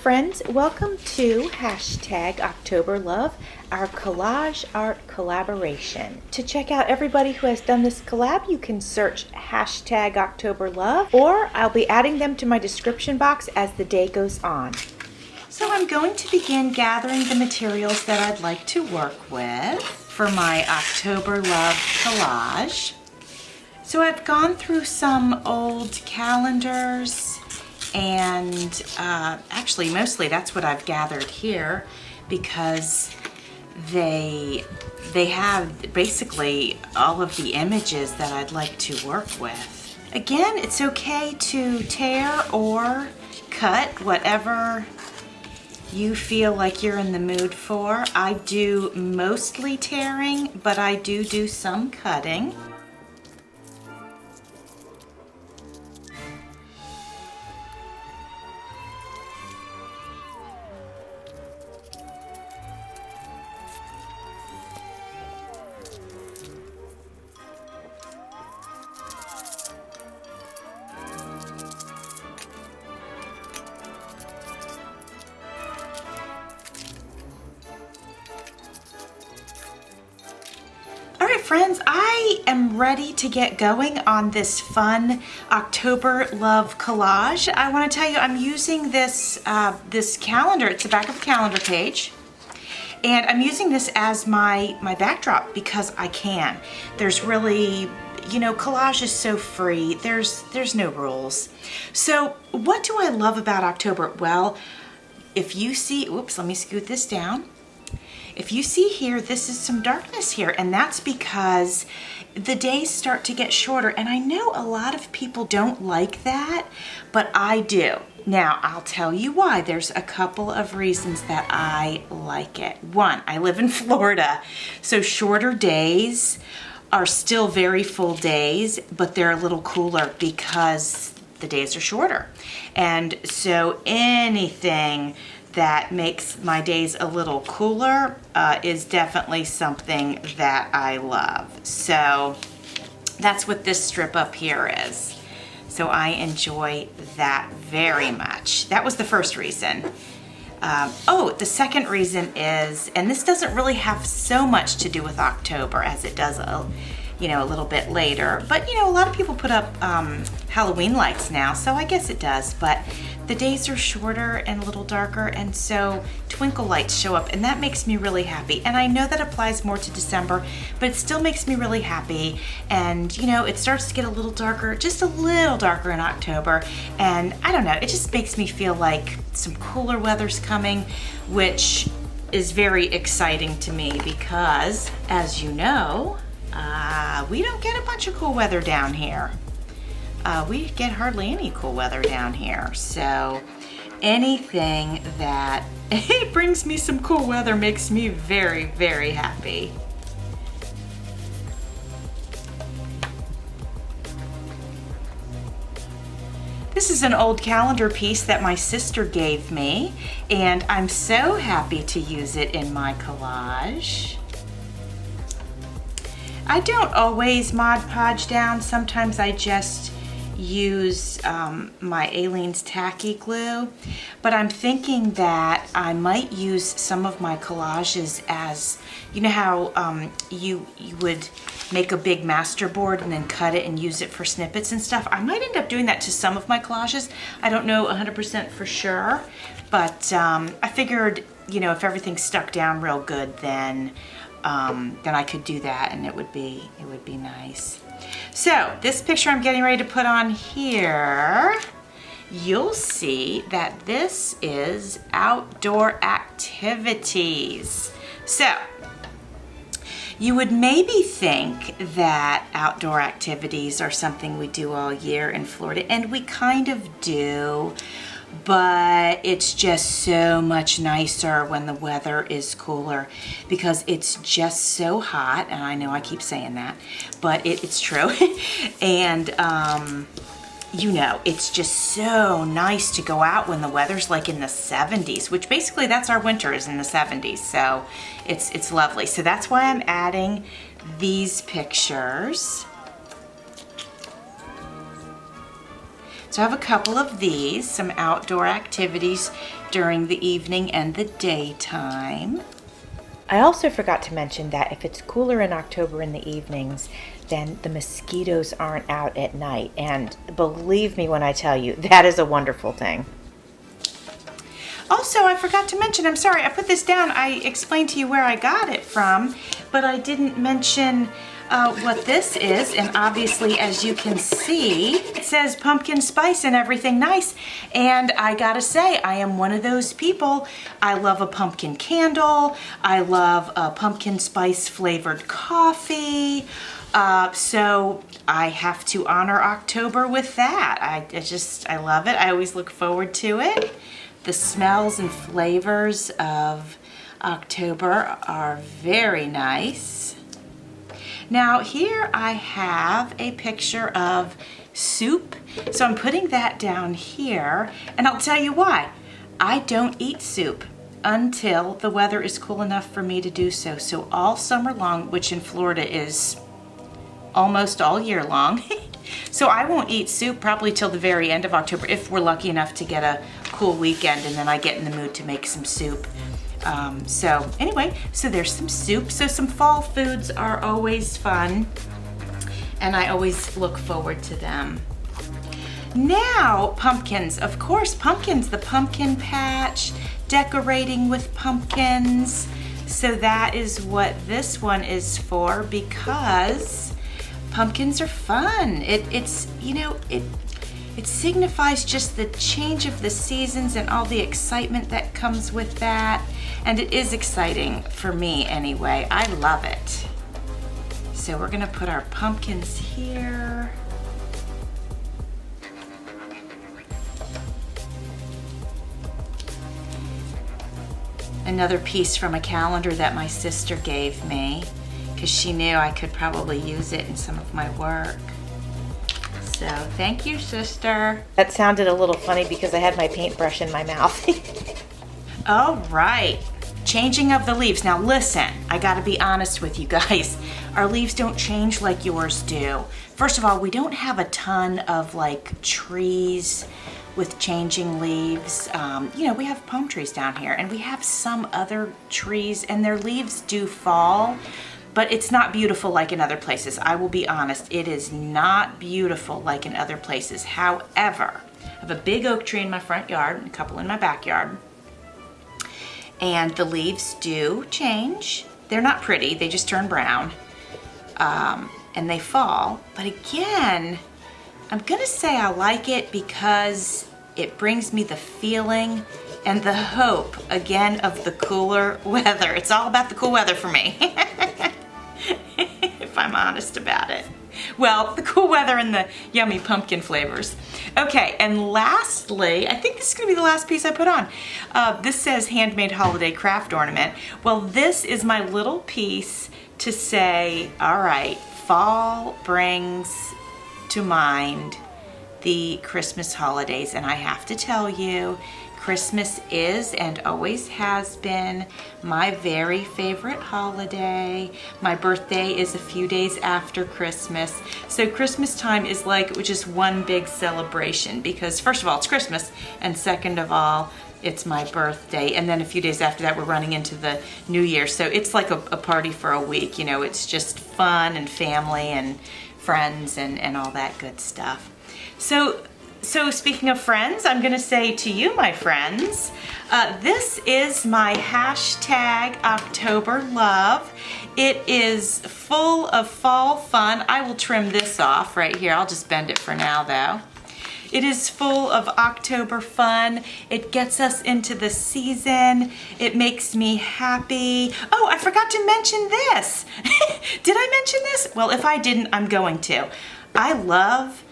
friends, welcome to #OctoberLove, our collage art collaboration. To check out everybody who has done this collab, you can search #OctoberLove, or I'll be adding them to my description box as the day goes on. So I'm going to begin gathering the materials that I'd like to work with for my October Love collage. So I've gone through some old calendars, and actually mostly that's what I've gathered here, because they have basically all of the images that I'd like to work with. Again, it's okay to tear or cut whatever you feel like you're in the mood for. I do mostly tearing, but I do some cutting. Friends, I am ready to get going on this fun October Love collage. I want to tell you I'm using this this calendar. It's the back of a calendar page, and I'm using this as my backdrop because I can. There's really, you know, collage is so free. There's no rules. So what do I love about October? Well, if you see, oops, let me scoot this down. If you see here, this is some darkness here, and that's because the days start to get shorter, and I know a lot of people don't like that, but I do. Now, I'll tell you why. There's a couple of reasons that I like it. One, I live in Florida, so shorter days are still very full days, but they're a little cooler because the days are shorter. And so anything that makes my days a little cooler is definitely something that I love. So that's what this strip up here is. So I enjoy that very much. That was the first reason. Oh, the second reason is, and this doesn't really have so much to do with October as it does you know, a little bit later, but you know, a lot of people put up Halloween lights now, so I guess it does, but the days are shorter and a little darker, and so twinkle lights show up, and that makes me really happy. And I know that applies more to December, but it still makes me really happy. And you know, it starts to get a little darker, just a little darker in October, and I don't know, it just makes me feel like some cooler weather's coming, which is very exciting to me because, as you know, we don't get a bunch of cool weather down here. We get hardly any cool weather down here. So anything that brings me some cool weather makes me very, very happy. This is an old calendar piece that my sister gave me, and I'm so happy to use it in my collage. I don't always Mod Podge down. Sometimes I just use my Aleene's tacky glue, but I'm thinking that I might use some of my collages as, you know how you would make a big master board and then cut it and use it for snippets and stuff. I might end up doing that to some of my collages. I don't know 100% for sure, but I figured, you know, if everything stuck down real good, then I could do that, and it would be nice. So this picture I'm getting ready to put on here, you'll see that this is outdoor activities. So you would maybe think that outdoor activities are something we do all year in Florida, and we kind of do, but it's just so much nicer when the weather is cooler because it's just so hot, and I know I keep saying that, but it's true. And you know, it's just so nice to go out when the weather's like in the 70s, which basically that's our winter, is in the 70s, so it's lovely. So that's why I'm adding these pictures. So I have a couple of these, some outdoor activities during the evening and the daytime. I also forgot to mention that if it's cooler in October in the evenings, then the mosquitoes aren't out at night. And believe me when I tell you, that is a wonderful thing. Also, I forgot to mention, I'm sorry, I put this down. I explained to you where I got it from, but I didn't mention what this is. And obviously, as you can see, it says pumpkin spice and everything nice. And I gotta say, I am one of those people. I love a pumpkin candle. I love a pumpkin spice flavored coffee. So I have to honor October with that. I love it. I always look forward to it. The smells and flavors of October are very nice. Now here I have a picture of soup. So I'm putting that down here, and I'll tell you why. I don't eat soup until the weather is cool enough for me to do so. So all summer long, which in Florida is almost all year long. So I won't eat soup probably till the very end of October if we're lucky enough to get a cool weekend, and then I get in the mood to make some soup. So anyway, so there's some soup. So some fall foods are always fun, and I always look forward to them. Now, pumpkins, of course, pumpkins, the pumpkin patch, decorating with pumpkins. So that is what this one is for, because pumpkins are fun. It signifies just the change of the seasons and all the excitement that comes with that. And it is exciting for me anyway. I love it. So we're gonna put our pumpkins here. Another piece from a calendar that my sister gave me, because she knew I could probably use it in some of my work. So thank you, sister. That sounded a little funny because I had my paintbrush in my mouth. All right, changing of the leaves. Now listen, I gotta be honest with you guys. Our leaves don't change like yours do. First of all, we don't have a ton of like trees with changing leaves. We have palm trees down here, and we have some other trees, and their leaves do fall. But it's not beautiful like in other places. I will be honest, it is not beautiful like in other places. However, I have a big oak tree in my front yard and a couple in my backyard. And the leaves do change. They're not pretty, they just turn brown. And they fall. But again, I'm gonna say I like it because it brings me the feeling and the hope, again, of the cooler weather. It's all about the cool weather for me. If I'm honest about it. Well, the cool weather and the yummy pumpkin flavors. Okay, and lastly, I think this is gonna be the last piece I put on. This says handmade holiday craft ornament. Well, this is my little piece to say, all right, fall brings to mind the Christmas holidays, and I have to tell you, Christmas is and always has been my very favorite holiday. My birthday is a few days after Christmas. So Christmas time is like just one big celebration, because first of all, it's Christmas, and second of all, it's my birthday. And then a few days after that, we're running into the new year. So it's like a party for a week. You know, it's just fun and family and friends and all that good stuff. So speaking of friends, I'm gonna say to you, my friends, this is my hashtag octoberlove. It is full of fall fun. I will trim this off right here. I'll just bend it for now though. It is full of October fun. It gets us into the season. It makes me happy. Oh, I forgot to mention this. Did I mention this? Well, if I didn't, I'm going to. I love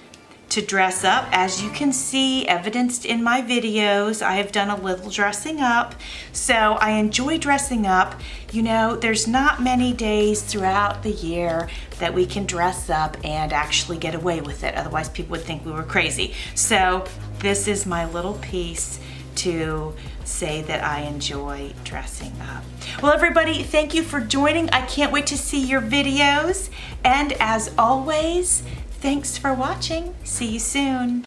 to dress up. As you can see, evidenced in my videos, I have done a little dressing up. So I enjoy dressing up. You know, there's not many days throughout the year that we can dress up and actually get away with it. Otherwise, people would think we were crazy. So this is my little piece to say that I enjoy dressing up. Well, everybody, thank you for joining. I can't wait to see your videos. And as always, thanks for watching. See you soon.